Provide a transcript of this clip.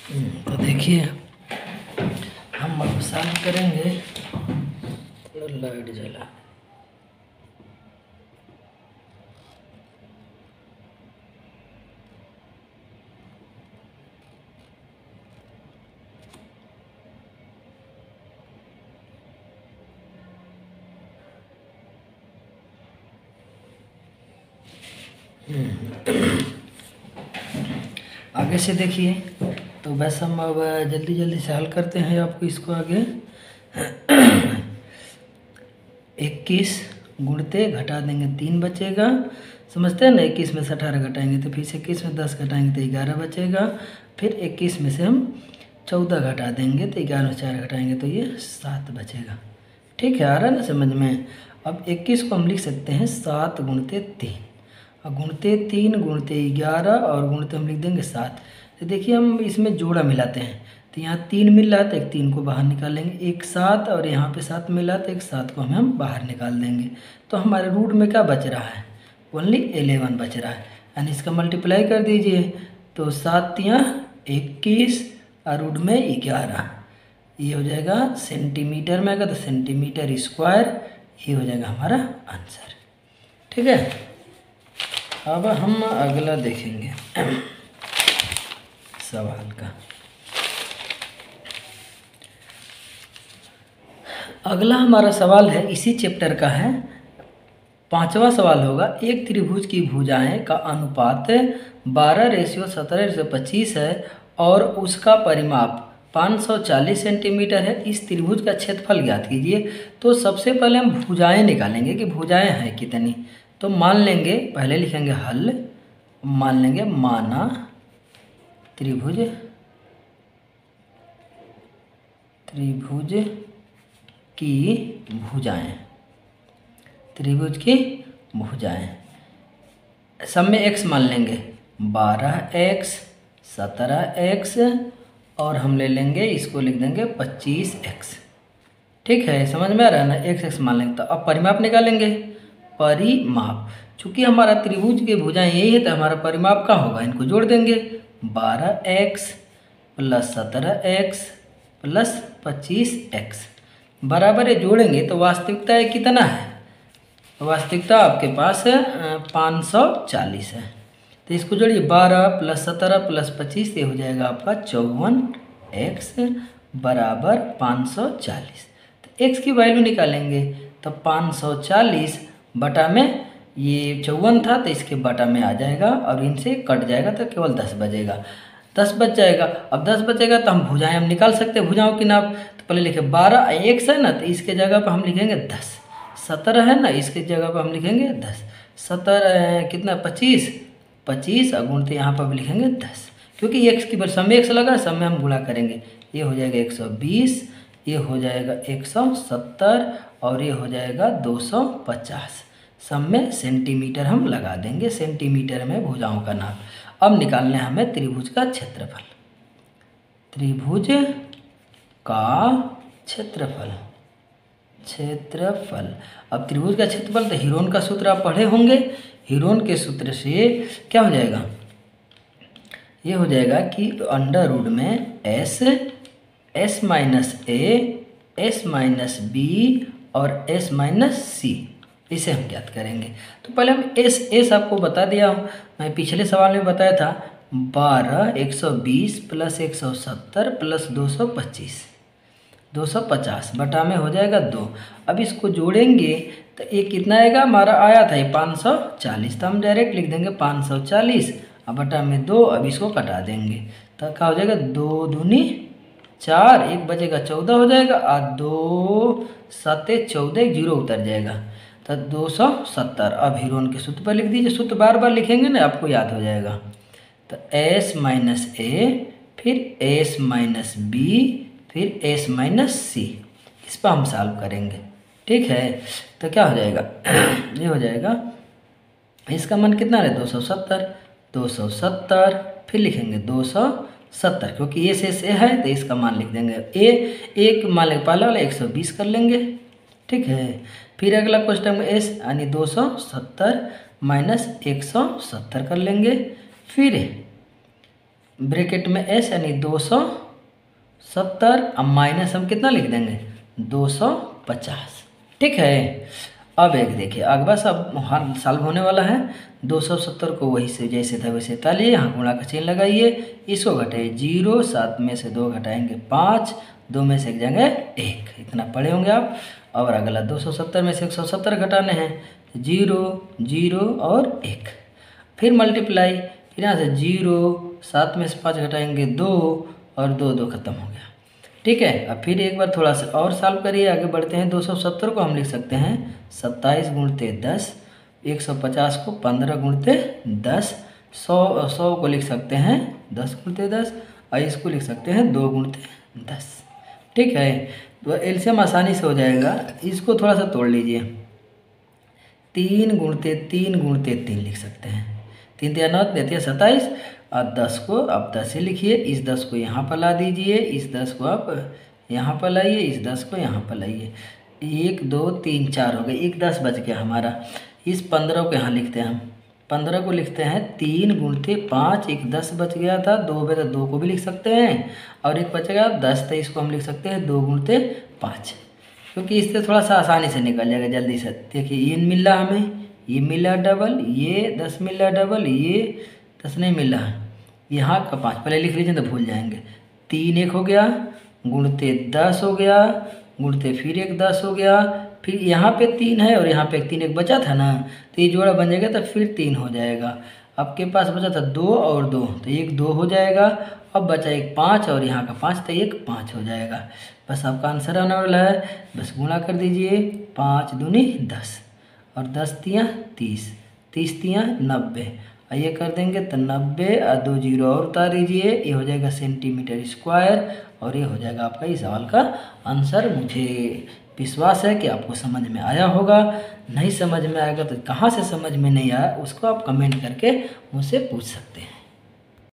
तो देखिए हम अब सॉल्व करेंगे। थोड़ा लाइट जला। आगे से देखिए, तो बस हम अब जल्दी जल्दी से हल करते हैं आपको इसको आगे। 21 गुणते घटा देंगे 3 बचेगा, समझते हैं ना। 21 में से 18 घटाएंगे तो फिर से 21 में 10 घटाएंगे तो 11 बचेगा। फिर 21 में से हम 14 घटा देंगे तो 11 में 4 घटाएंगे तो ये 7 बचेगा। ठीक है, आ रहा है ना समझ में। अब 21 को हम लिख सकते हैं 7 गुणते 3, और गुणते 3 गुणते 11 और गुणते हम लिख देंगे 7। तो देखिए हम इसमें जोड़ा मिलाते हैं, तो यहाँ 3 मिल रहा तो एक 3 को बाहर निकालेंगे, एक 7 और यहाँ पे 7 मिला तो एक 7 को हम बाहर निकाल देंगे। तो हमारे रूट में क्या बच रहा है, ओनली 11 बच रहा है। यानी इसका मल्टीप्लाई कर दीजिए, तो 7 यहाँ 21 और रूट में 11, ये हो जाएगा सेंटीमीटर में आएगा तो सेंटीमीटर स्क्वायर, ये हो जाएगा हमारा आंसर। ठीक है, अब हम अगला देखेंगे सवाल का। अगला हमारा सवाल है, इसी चैप्टर का है, 5वां सवाल होगा। एक त्रिभुज की भुजाएं का अनुपात 12:17:25 है और उसका परिमाप 540 सेंटीमीटर है। इस त्रिभुज का क्षेत्रफल ज्ञात कीजिए। तो सबसे पहले हम भुजाएं निकालेंगे कि भुजाएं हैं कितनी। तो मान लेंगे, पहले लिखेंगे हल, मान लेंगे माना त्रिभुज की भुजाएं, त्रिभुज की भुजाएं सब में x मान लेंगे, 12x 17x और हम ले लेंगे, इसको लिख देंगे 25x। ठीक है, समझ में आ रहा है ना, x मान लेंगे। तो अब परिमाप निकालेंगे, परिमाप, चूंकि हमारा त्रिभुज की भुजाएं यही है तो हमारा परिमाप क्या होगा, इनको जोड़ देंगे, 12x + 17x + 25x बराबर है, जोड़ेंगे तो वास्तविकता है कितना है, वास्तविकता आपके पास 540 है। तो इसको जोड़िए, 12 + 17 + 25, ये हो जाएगा आपका 54x बराबर 540। तो x की वैल्यू निकालेंगे, तो 540 बटा में ये 54 था तो इसके बटा में आ जाएगा और इनसे कट जाएगा तो केवल 10 बचेगा, 10 बच जाएगा। अब 10 बचेगा तो हम भुजाएं हम निकाल सकते हैं, भुजाओं की नाप। तो पहले लिखे 12, x है ना तो इसके जगह पर हम लिखेंगे 10, 17 है ना इसके जगह पर हम लिखेंगे 10, 17 कितना 25 और गुणते यहाँ पर भी लिखेंगे 10, क्योंकि x की सब में x लगा, सब में हम गुणा करेंगे। ये हो जाएगा 120, ये हो जाएगा 170 और ये हो जाएगा 250। सब में सेंटीमीटर हम लगा देंगे, सेंटीमीटर में भुजाओं का नाप। अब निकालना है हमें त्रिभुज का क्षेत्रफल, त्रिभुज का क्षेत्रफल। अब त्रिभुज का क्षेत्रफल, तो हीरोन का सूत्र आप पढ़े होंगे। हीरोन के सूत्र से क्या हो जाएगा, ये हो जाएगा कि अंडर रूट में s - b और s - c, इसे हम ज्ञात करेंगे। तो पहले हम s आपको बता दिया हूँ, मैं पिछले सवाल में बताया था, 12 120 + 170 + 250 बटा में हो जाएगा 2। अब इसको जोड़ेंगे तो ये कितना आएगा, हमारा आया था ये 540, तो हम डायरेक्ट लिख देंगे 540 अब बटा में 2। अब इसको कटा देंगे तो क्या हो जाएगा, 2 दूनी 4, 1 बचेगा 14 हो जाएगा, और 2 7 14, 0 उतर जाएगा तो 270। अब हीरोन के सूत्र पर लिख दीजिए, सूत्र बार बार लिखेंगे ना आपको याद हो जाएगा। तो s - a फिर s - b फिर s - c, इस पर हम सॉल्व करेंगे। ठीक है, तो क्या हो जाएगा ये हो जाएगा, इसका मान कितना है 270, फिर लिखेंगे 270, क्योंकि ये से है तो इसका मान लिख देंगे एक मान लेंगे, पहला वाला 120 कर लेंगे। ठीक है, फिर अगला क्वेश्चन में s यानी 270 - 170 कर लेंगे, फिर ब्रैकेट में एस यानी 270, अब माइनस हम कितना लिख देंगे 250। ठीक है। अब एक देखिए अगला सब हर सॉल्व होने वाला है। 270 को वही से जैसे था वैसे तालिए, यहाँ गुणा का चिन्ह लगाइए, इसको घटाइए 0, 7 में से 2 घटाएंगे 5, 2 में से 1 जाएंगे 1, इतना पढ़े होंगे आप। और अगला 270 में से 170 घटाने हैं, 0, 0 और 1, फिर मल्टीप्लाई, फिर यहाँ से 0, 7 में से 5 घटाएंगे 2 और 2, 2 खत्म हो गया। ठीक है। अब फिर एक बार थोड़ा सा और सॉल्व करिए, आगे बढ़ते हैं। 270 को हम लिख सकते हैं 27 गुणते 10, 150 को 15 गुणते 10, 100 को लिख सकते हैं 10 गुणते 10, और इसको लिख सकते हैं 2 गुणते 10। ठीक है। तो एलसीएम आसानी से हो जाएगा। इसको थोड़ा सा तोड़ लीजिए, 3 गुणते 3 गुणते 3 लिख सकते हैं, 3 3 9 देते हैं 27, और 10 को आप 10 ही लिखिए, इस 10 को यहाँ पर ला दीजिए, इस 10 को आप यहाँ पर लाइए, इस 10 को यहाँ पर लाइए, 1 2 3 4 हो गए, एक 10 बच गया हमारा। इस 15 को यहाँ लिखते हैं हम, 15 को लिखते हैं 3 गुणते 5, एक 10 बच गया था, 2 में तो 2 को भी लिख सकते हैं, और एक बचेगा 10, तो इसको हम लिख सकते हैं 2 गुणते 5, क्योंकि इससे थोड़ा सा आसानी से निकल जाएगा जल्दी से। देखिए ये मिला हमें, ये मिला डबल, ये 10 मिला डबल, ये 10 नहीं मिला, यहाँ का 5 पहले लिख लीजिए तो भूल जाएंगे। 3 1 हो गया, गुणते 10 हो गया, गुणते फिर एक 10 हो गया, फिर यहाँ पे 3 है और यहाँ पे 3 एक बचा था ना, तो ये जोड़ा बन जाएगा, तो फिर 3 हो जाएगा। आपके पास बचा था 2 और 2, तो एक 2 हो जाएगा। अब बचा एक 5 और यहाँ का 5, तो एक 5 हो जाएगा। बस आपका आंसर आने वाला है, बस गुणा कर दीजिए, 5 दूनी 10 और 10 तियाँ 30, 30 तियाँ 90, और ये कर देंगे तो 90 और 2 जीरो और उतार दीजिए, ये हो जाएगा सेंटीमीटर स्क्वायर, और ये हो जाएगा आपका इस सवाल का आंसर। मुझे विश्वास है कि आपको समझ में आया होगा। नहीं समझ में आएगा तो कहाँ से समझ में नहीं आया उसको आप कमेंट करके मुझसे पूछ सकते हैं।